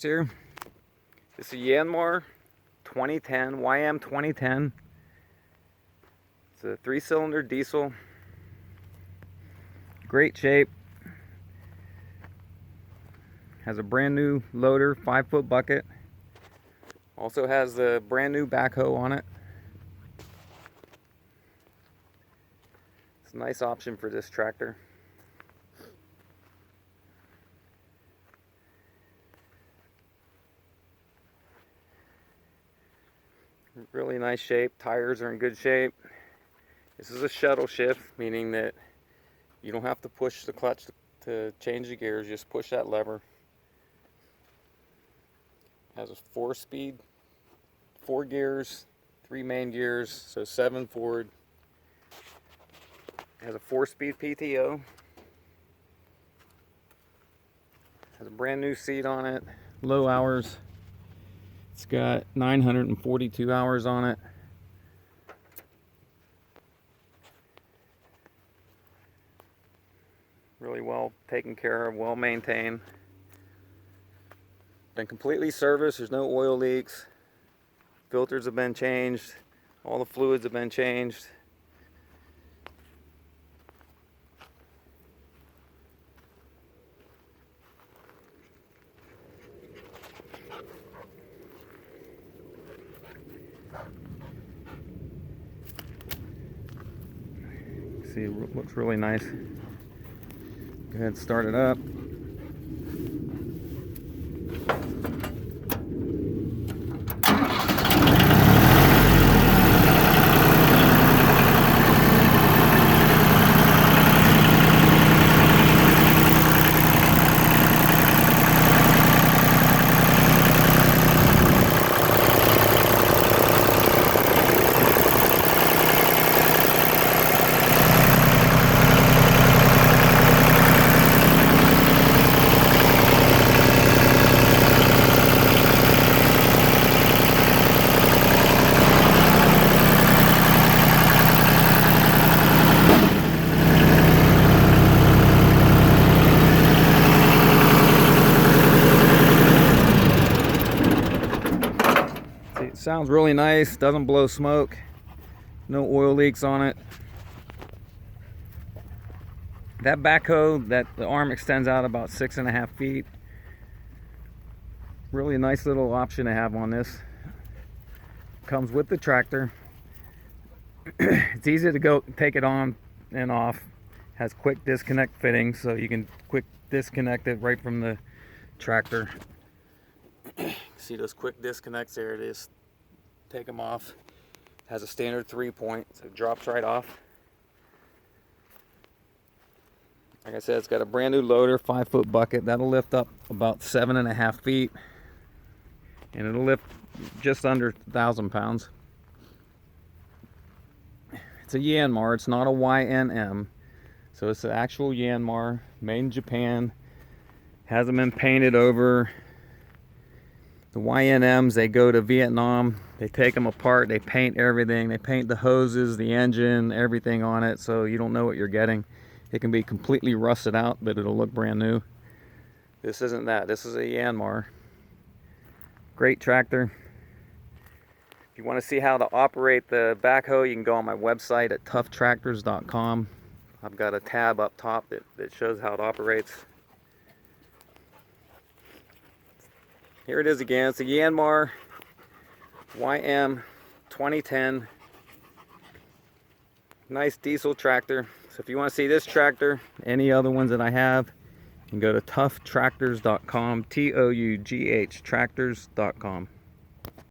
Here, this is Yanmar 2010 YM2010. It's a 3-cylinder diesel, great shape. Has a brand new loader, 5-foot bucket. Also has the brand new backhoe on it. It's a nice option for this tractor. Really nice shape. Tires are in good shape. This is a shuttle shift, meaning that you don't have to push the clutch to change the gears. Just push that lever. Has a 4-speed, 4 gears, 3 main gears, so 7 forward. Has a 4-speed PTO. Has a brand new seat on it. Low hours. It's got 942 hours on it. Really well taken care of, well maintained. Been completely serviced, there's no oil leaks. Filters have been changed. All the fluids have been changed. See, it looks really nice. Go ahead and start it up. It sounds really nice, doesn't blow smoke, no oil leaks on it. That backhoe, the arm extends out about 6.5 feet. Really nice little option to have on this. Comes with the tractor. It's easy to go take it on and off. Has quick disconnect fittings, so you can quick disconnect it right from the tractor. See those quick disconnects there? It is. Take them off. Has a standard 3-point, so it drops right off. Like I said, it's got a brand new loader, 5-foot bucket. That'll lift up about 7.5 feet, and it'll lift just under 1,000 pounds. It's a Yanmar. It's not a YNM, so it's the actual Yanmar, made in Japan. Hasn't been painted over. The YNMs, they go to Vietnam, they take them apart, they paint everything, they paint the hoses, the engine, everything on it, so you don't know what you're getting. It can be completely rusted out, but it'll look brand new. This isn't that. This is a Yanmar. Great tractor. If you want to see how to operate the backhoe, you can go on my website at ToughTractors.com. I've got a tab up top that shows how it operates. Here it is again. It's a Yanmar YM2010. Nice diesel tractor. So if you want to see this tractor, any other ones that I have, you can go to ToughTractors.com, TOUGH Tractors.com.